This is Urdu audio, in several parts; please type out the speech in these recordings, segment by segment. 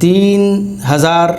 3000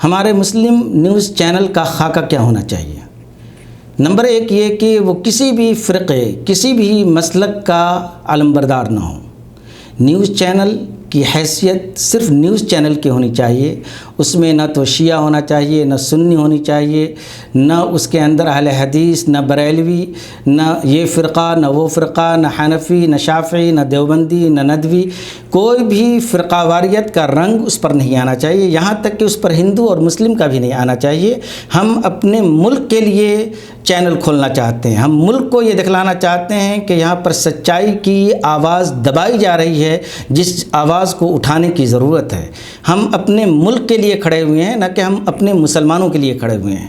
ہمارے مسلم نیوز چینل کا خاکہ کیا ہونا چاہیے؟ نمبر 1 یہ کہ وہ کسی بھی فرقے، کسی بھی مسلک کا علمبردار نہ ہو۔ نیوز چینل کی حیثیت صرف نیوز چینل کی ہونی چاہیے، اس میں نہ تو شیعہ ہونا چاہیے، نہ سنی ہونی چاہیے، نہ اس کے اندر اہل حدیث، نہ بریلوی، نہ یہ فرقہ، نہ وہ فرقہ، نہ حنفی، نہ شافعی، نہ دیوبندی، نہ ندوی، کوئی بھی فرقہ واریت کا رنگ اس پر نہیں آنا چاہیے، یہاں تک کہ اس پر ہندو اور مسلم کا بھی نہیں آنا چاہیے۔ ہم اپنے ملک کے لیے چینل کھولنا چاہتے ہیں، ہم ملک کو یہ دکھلانا چاہتے ہیں کہ یہاں پر سچائی کی آواز دبائی جا رہی ہے، جس آواز کو اٹھانے کی ضرورت ہے۔ ہم اپنے ملک کے لیے کھڑے ہوئے ہیں، نہ کہ ہم اپنے مسلمانوں کے لیے کھڑے ہوئے ہیں۔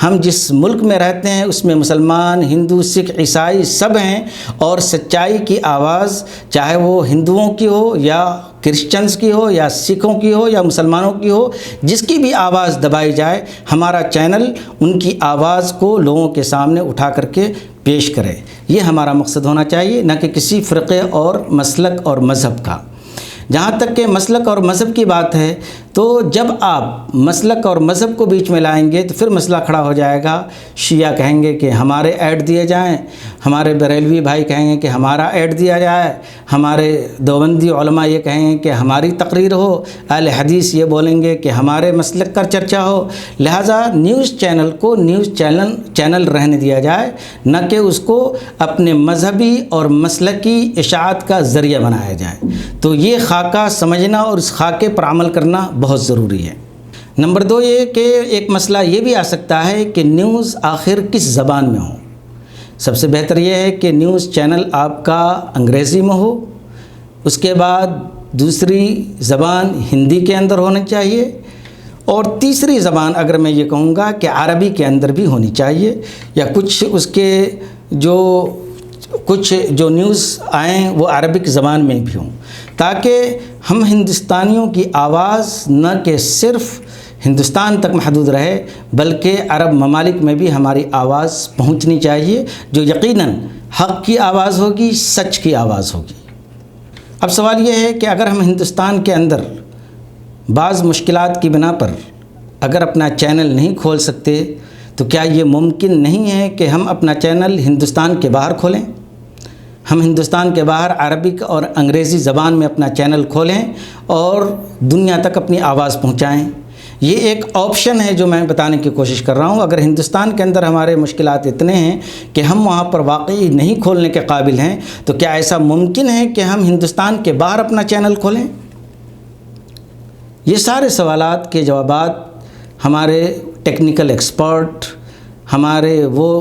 ہم جس ملک میں رہتے ہیں اس میں مسلمان، ہندو، سکھ، عیسائی سب ہیں، اور سچائی کی آواز چاہے وہ ہندوؤں کی ہو یا کرسچنز کی ہو یا سکھوں کی ہو یا مسلمانوں کی ہو، جس کی بھی آواز دبائی جائے، ہمارا چینل ان کی آواز کو لوگوں کے سامنے اٹھا کر کے پیش کرے۔ یہ ہمارا مقصد ہونا چاہیے، نہ کہ کسی فرقے اور مسلک اور مذہب کا۔ جہاں تک کہ مسلک اور مذہب کی بات ہے، تو جب آپ مسلک اور مذہب کو بیچ میں لائیں گے تو پھر مسئلہ کھڑا ہو جائے گا۔ شیعہ کہیں گے کہ ہمارے ایڈ دیے جائیں، ہمارے بریلوی بھائی کہیں گے کہ ہمارا ایڈ دیا جائے، ہمارے دیوبندی علماء یہ کہیں گے کہ ہماری تقریر ہو، اہل حدیث یہ بولیں گے کہ ہمارے مسلک کا چرچا ہو۔ لہٰذا نیوز چینل کو نیوز چینل رہنے دیا جائے، نہ کہ اس کو اپنے مذہبی اور مسلکی اشاعت کا ذریعہ بنایا جائے۔ تو یہ خاکہ سمجھنا اور اس خاکے پر عمل کرنا بہت ضروری ہے۔ نمبر 2 یہ کہ ایک مسئلہ یہ بھی آ سکتا ہے کہ نیوز آخر کس زبان میں ہو۔ سب سے بہتر یہ ہے کہ نیوز چینل آپ کا انگریزی میں ہو، اس کے بعد دوسری زبان ہندی کے اندر ہونی چاہیے، اور تیسری زبان اگر میں یہ کہوں گا کہ عربی کے اندر بھی ہونی چاہیے، یا کچھ اس کے جو نیوز آئیں وہ عربک زبان میں بھی ہوں، تاکہ ہم ہندوستانیوں کی آواز نہ کہ صرف ہندوستان تک محدود رہے، بلکہ عرب ممالک میں بھی ہماری آواز پہنچنی چاہیے، جو یقیناً حق کی آواز ہوگی، سچ کی آواز ہوگی۔ اب سوال یہ ہے کہ اگر ہم ہندوستان کے اندر بعض مشکلات کی بنا پر اگر اپنا چینل نہیں کھول سکتے، تو کیا یہ ممکن نہیں ہے کہ ہم اپنا چینل ہندوستان کے باہر کھولیں؟ ہم ہندوستان کے باہر عربک اور انگریزی زبان میں اپنا چینل کھولیں اور دنیا تک اپنی آواز پہنچائیں۔ یہ ایک آپشن ہے جو میں بتانے کی کوشش کر رہا ہوں۔ اگر ہندوستان کے اندر ہمارے مشکلات اتنے ہیں کہ ہم وہاں پر واقعی نہیں کھولنے کے قابل ہیں، تو کیا ایسا ممکن ہے کہ ہم ہندوستان کے باہر اپنا چینل کھولیں؟ یہ سارے سوالات کے جوابات ہمارے ٹیکنیکل ایکسپرٹ، ہمارے وہ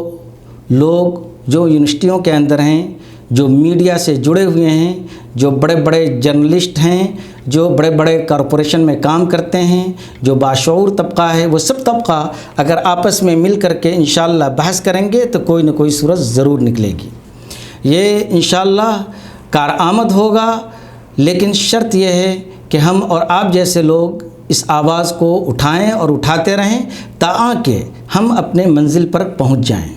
لوگ جو یونیورسٹیوں کے اندر ہیں، جو میڈیا سے جڑے ہوئے ہیں، جو بڑے بڑے جرنلسٹ ہیں، جو بڑے بڑے کارپوریشن میں کام کرتے ہیں، جو باشعور طبقہ ہے، وہ سب طبقہ اگر آپس میں مل کر کے انشاءاللہ بحث کریں گے تو کوئی نہ کوئی صورت ضرور نکلے گی۔ یہ انشاءاللہ کارآمد ہوگا، لیکن شرط یہ ہے کہ ہم اور آپ جیسے لوگ اس آواز کو اٹھائیں اور اٹھاتے رہیں، تاکہ ہم اپنے منزل پر پہنچ جائیں۔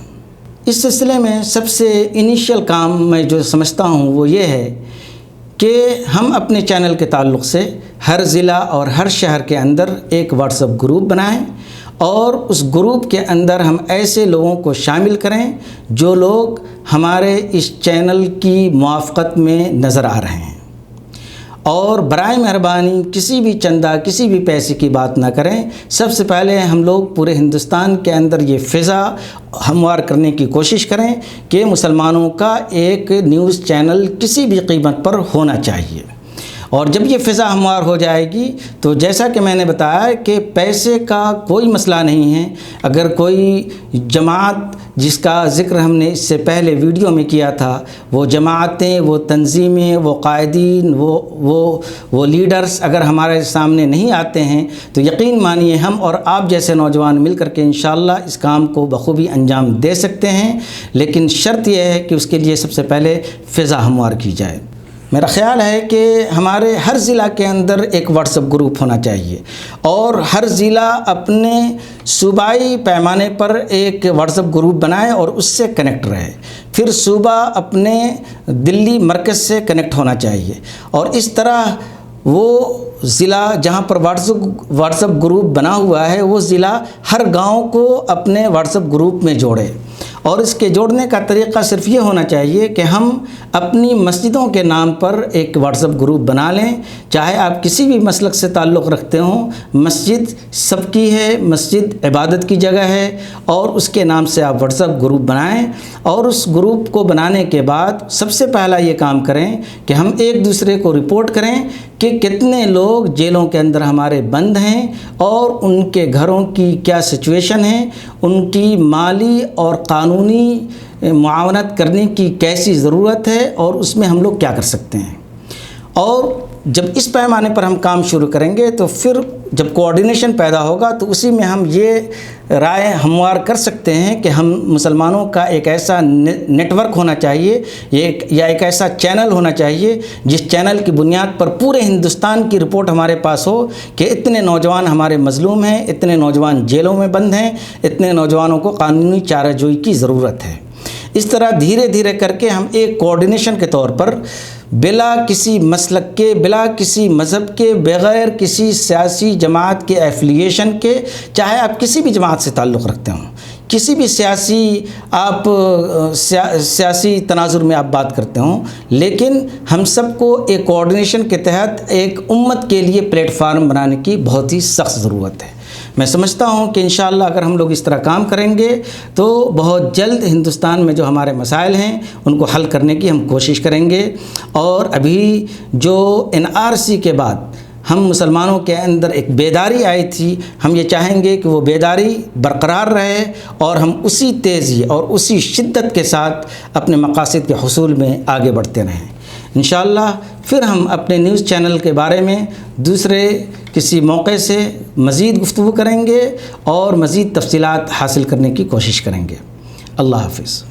اس سلسلے میں سب سے انیشیل کام میں جو سمجھتا ہوں وہ یہ ہے کہ ہم اپنے چینل کے تعلق سے ہر ضلع اور ہر شہر کے اندر ایک واٹس ایپ گروپ بنائیں، اور اس گروپ کے اندر ہم ایسے لوگوں کو شامل کریں جو لوگ ہمارے اس چینل کی موافقت میں نظر آ رہے ہیں، اور برائے مہربانی کسی بھی چندہ، کسی بھی پیسے کی بات نہ کریں۔ سب سے پہلے ہم لوگ پورے ہندوستان کے اندر یہ فضا ہموار کرنے کی کوشش کریں کہ مسلمانوں کا ایک نیوز چینل کسی بھی قیمت پر ہونا چاہیے، اور جب یہ فضا ہموار ہو جائے گی تو جیسا کہ میں نے بتایا کہ پیسے کا کوئی مسئلہ نہیں ہے۔ اگر کوئی جماعت جس کا ذکر ہم نے اس سے پہلے ویڈیو میں کیا تھا، وہ جماعتیں، وہ تنظیمیں، وہ قائدین، وہ لیڈرز اگر ہمارے سامنے نہیں آتے ہیں تو یقین مانیے ہم اور آپ جیسے نوجوان مل کر کے انشاءاللہ اس کام کو بخوبی انجام دے سکتے ہیں، لیکن شرط یہ ہے کہ اس کے لیے سب سے پہلے فضا ہموار کی جائے۔ میرا خیال ہے کہ ہمارے ہر ضلع کے اندر ایک واٹس ایپ گروپ ہونا چاہیے، اور ہر ضلع اپنے صوبائی پیمانے پر ایک واٹس ایپ گروپ بنائے اور اس سے کنیکٹ رہے۔ پھر صوبہ اپنے دلی مرکز سے کنیکٹ ہونا چاہیے، اور اس طرح وہ ضلع جہاں پر واٹس ایپ گروپ بنا ہوا ہے وہ ضلع ہر گاؤں کو اپنے واٹس ایپ گروپ میں جوڑے، اور اس کے جوڑنے کا طریقہ صرف یہ ہونا چاہیے کہ ہم اپنی مسجدوں کے نام پر ایک واٹس ایپ گروپ بنا لیں، چاہے آپ کسی بھی مسلک سے تعلق رکھتے ہوں، مسجد سب کی ہے، مسجد عبادت کی جگہ ہے، اور اس کے نام سے آپ واٹس ایپ گروپ بنائیں، اور اس گروپ کو بنانے کے بعد سب سے پہلا یہ کام کریں کہ ہم ایک دوسرے کو رپورٹ کریں کہ کتنے لوگ جیلوں کے اندر ہمارے بند ہیں اور ان کے گھروں کی کیا سچویشن ہے، ان کی مالی اور قانونی معاونت کرنے کی کیسی ضرورت ہے، اور اس میں ہم لوگ کیا کر سکتے ہیں۔ اور جب اس پیمانے پر ہم کام شروع کریں گے تو پھر جب کوآرڈینیشن پیدا ہوگا تو اسی میں ہم یہ رائے ہموار کر سکتے ہیں کہ ہم مسلمانوں کا ایک ایسا نیٹ ورک ہونا چاہیے یا ایک ایسا چینل ہونا چاہیے جس چینل کی بنیاد پر پورے ہندوستان کی رپورٹ ہمارے پاس ہو کہ اتنے نوجوان ہمارے مظلوم ہیں، اتنے نوجوان جیلوں میں بند ہیں، اتنے نوجوانوں کو قانونی چارہ جوئی کی ضرورت ہے۔ اس طرح دھیرے دھیرے کر کے ہم ایک کوآرڈینیشن کے طور پر بلا کسی مسلک کے، بلا کسی مذہب کے، بغیر کسی سیاسی جماعت کے ایفیلیشن کے، چاہے آپ کسی بھی جماعت سے تعلق رکھتے ہوں، کسی بھی سیاسی تناظر میں آپ بات کرتے ہوں، لیکن ہم سب کو ایک کوآرڈینیشن کے تحت ایک امت کے لیے پلیٹ فارم بنانے کی بہت ہی سخت ضرورت ہے۔ میں سمجھتا ہوں کہ انشاءاللہ اگر ہم لوگ اس طرح کام کریں گے تو بہت جلد ہندوستان میں جو ہمارے مسائل ہیں ان کو حل کرنے کی ہم کوشش کریں گے، اور ابھی جو NRC کے بعد ہم مسلمانوں کے اندر ایک بیداری آئی تھی، ہم یہ چاہیں گے کہ وہ بیداری برقرار رہے اور ہم اسی تیزی اور اسی شدت کے ساتھ اپنے مقاصد کے حصول میں آگے بڑھتے رہیں۔ انشاءاللہ پھر ہم اپنے نیوز چینل کے بارے میں دوسرے کسی موقع سے مزید گفتگو کریں گے اور مزید تفصیلات حاصل کرنے کی کوشش کریں گے۔ اللہ حافظ۔